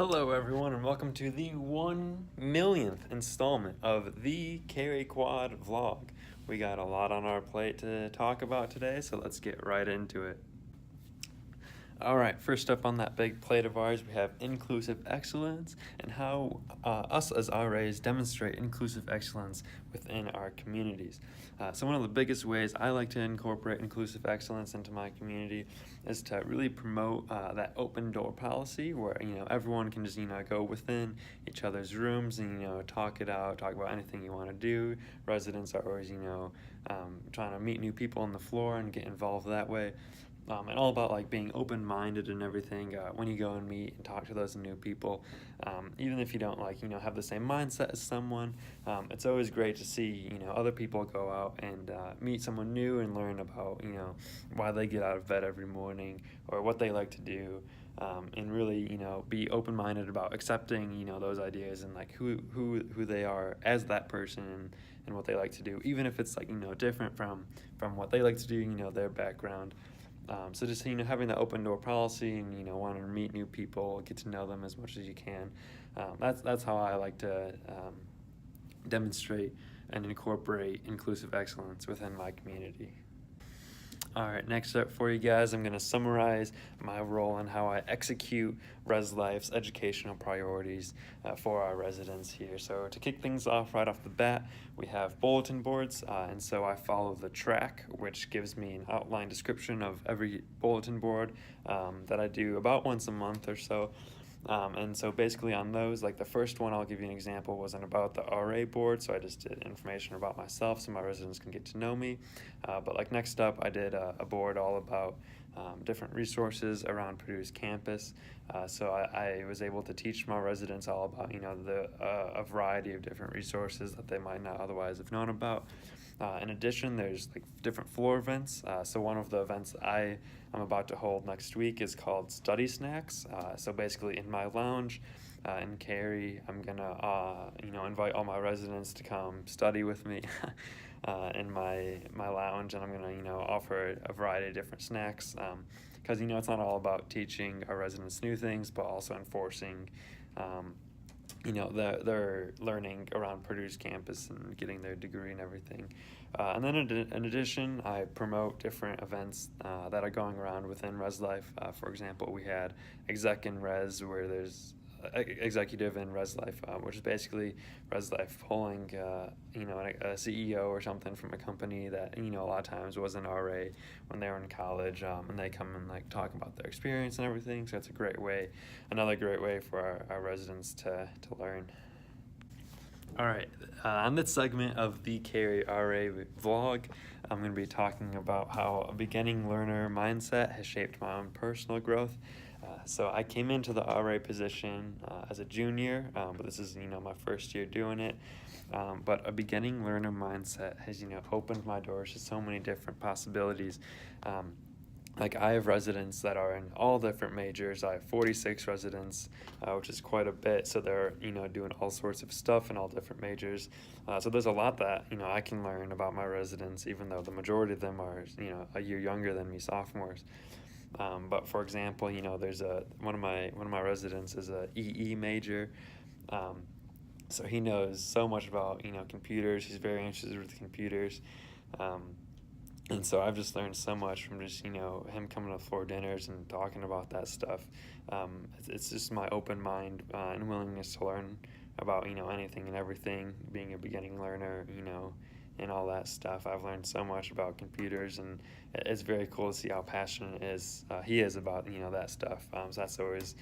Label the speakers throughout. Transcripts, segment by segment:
Speaker 1: Hello, everyone, and welcome to the 1 millionth installment of the Carry Quad vlog. We got a lot on our plate to talk about today, so let's get right into it. All right, first up on that big plate of ours, we have inclusive excellence and how us as RAs demonstrate inclusive excellence within our communities. So one of the biggest ways I like to incorporate inclusive excellence into my community is to really promote that open door policy where, everyone can just, go within each other's rooms and, talk it out, talk about anything you want to do. Residents are always, trying to meet new people on the floor and get involved that way. And all about like being open-minded and everything when you go and meet and talk to those new people, even if you don't have the same mindset as someone. It's always great to see other people go out and meet someone new and learn about why they get out of bed every morning or what they like to do, and really be open-minded about accepting those ideas and like who they are as that person and what they like to do, even if it's different from what they like to do, their background. So just having the open door policy and wanting to meet new people, get to know them as much as you can. That's how I like to demonstrate and incorporate inclusive excellence within my community. All right, next up for you guys, I'm going to summarize my role and how I execute Res Life's educational priorities for our residents here. So to kick things off right off the bat, we have bulletin boards, and so I follow the track, which gives me an outline description of every bulletin board that I do about once a month or so. And so basically on those, like the first one, I'll give you an example, wasn't about the RA board, so I just did information about myself so my residents can get to know me. But like next up, I did a board all about different resources around Purdue's campus. So I was able to teach my residents all about, a variety of different resources that they might not otherwise have known about. In addition, there's like different floor events. So one of the events I'm about to hold next week is called Study Snacks. So basically in my lounge in Cary, I'm gonna invite all my residents to come study with me in my lounge, and I'm gonna offer a variety of different snacks because it's not all about teaching our residents new things, but also enforcing their learning around Purdue's campus and getting their degree and everything. And then in addition, I promote different events that are going around within Res Life. For example, we had Exec in Res, where there's Executive in Res Life, which is basically Res Life pulling, a CEO or something from a company that, a lot of times was an RA when they were in college, and they come and like talk about their experience and everything. So it's a great way, another great way for our residents to learn. All right, on this segment of the Cary RA vlog, I'm going to be talking about how a beginning learner mindset has shaped my own personal growth. So I came into the RA position as a junior, but this is my first year doing it. But a beginning learner mindset has opened my doors to so many different possibilities. Like I have residents that are in all different majors. I have 46 residents, which is quite a bit. So they're doing all sorts of stuff in all different majors. So there's a lot that I can learn about my residents, even though the majority of them are a year younger than me, sophomores. But for example, there's one of my residents is a EE major. So he knows so much about computers. He's very interested with computers. And so I've just learned so much from just, him coming to floor dinners and talking about that stuff. It's just my open mind and willingness to learn about, anything and everything, being a beginning learner, and all that stuff. I've learned so much about computers, and it's very cool to see how passionate he is about, that stuff. So that's always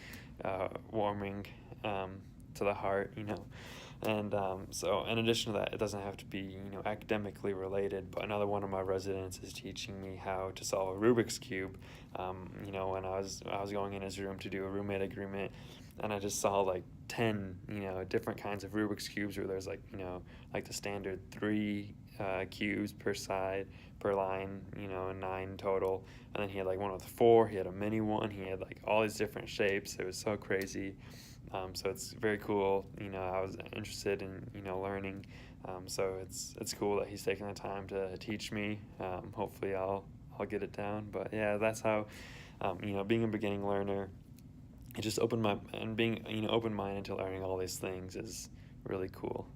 Speaker 1: warming to the heart, And so in addition to that, it doesn't have to be, academically related, but another one of my residents is teaching me how to solve a Rubik's Cube. When I was going in his room to do a roommate agreement, and I just saw like 10, different kinds of Rubik's Cubes where there's like the standard 3 cubes per side, per line, 9 total. And then he had like one with 4, he had a mini one, he had like all these different shapes. It was so crazy. So it's very cool. I was interested in, learning. So it's cool that he's taking the time to teach me. Hopefully I'll get it down. But yeah, that's how, being a beginning learner it just being open-minded to learning all these things is really cool.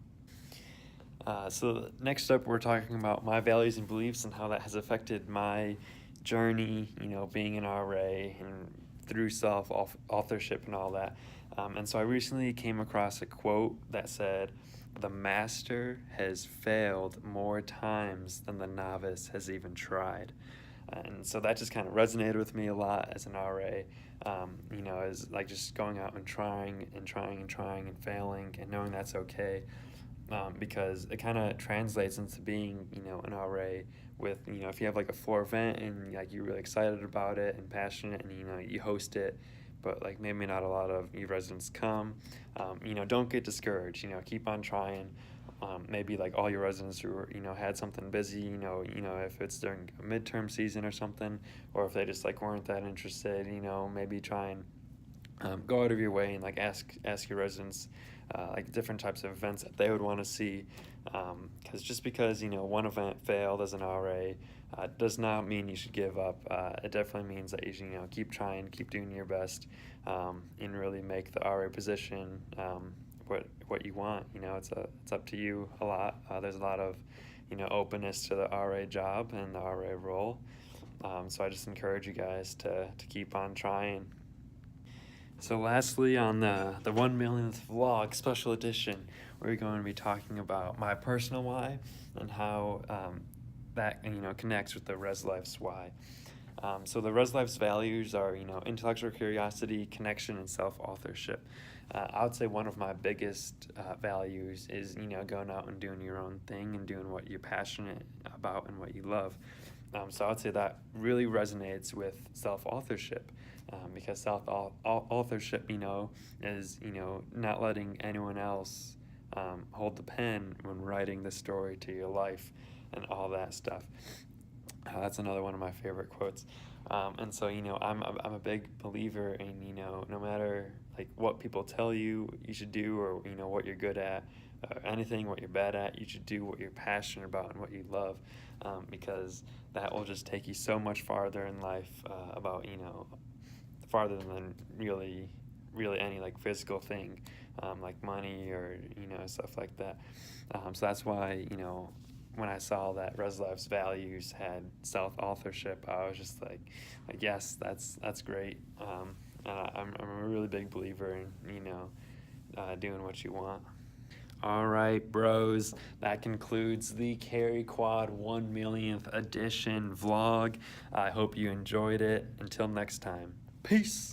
Speaker 1: So next up, we're talking about my values and beliefs and how that has affected my journey, being an RA and through self-authorship and all that. And so I recently came across a quote that said, "The master has failed more times than the novice has even tried." And so that just kind of resonated with me a lot as an RA, as like just going out and trying and trying and trying and failing and knowing that's okay. Because it kind of translates into being, an RA with, if you have like a floor event and like you're really excited about it and passionate and, you host it, but like maybe not a lot of your residents come, don't get discouraged, keep on trying. Maybe like all your residents who had something busy, if it's during a midterm season or something, or if they just like weren't that interested, maybe try and go out of your way and like ask your residents like different types of events that they would want to see, because just because one event failed as an RA does not mean you should give up. It definitely means that you should keep trying, keep doing your best, and really make the RA position what you want. It's up to you a lot. There's a lot of openness to the RA job and the RA role, so I just encourage you guys to keep on trying. So lastly, on the 1 millionth vlog special edition, we're going to be talking about my personal why and how that connects with the Res Life's why. So the Res Life's values are intellectual curiosity, connection, and self-authorship. I would say one of my biggest values is going out and doing your own thing and doing what you're passionate about and what you love. So I would say that really resonates with self-authorship, because self-authorship, is, not letting anyone else hold the pen when writing the story to your life and all that stuff. That's another one of my favorite quotes. And so, I'm a big believer in, no matter like what people tell you should do, or, what you're good at, anything, what you're bad at, you should do what you're passionate about and what you love, because that will just take you so much farther in life, farther than really any like physical thing, like money or, stuff like that. So that's why, when I saw that Res Life's values had self-authorship, I was just like yes, that's great. And I'm a really big believer in, doing what you want. All right, bros, that concludes the Carry Quad 1 millionth edition vlog. I hope you enjoyed it. Until next time, peace.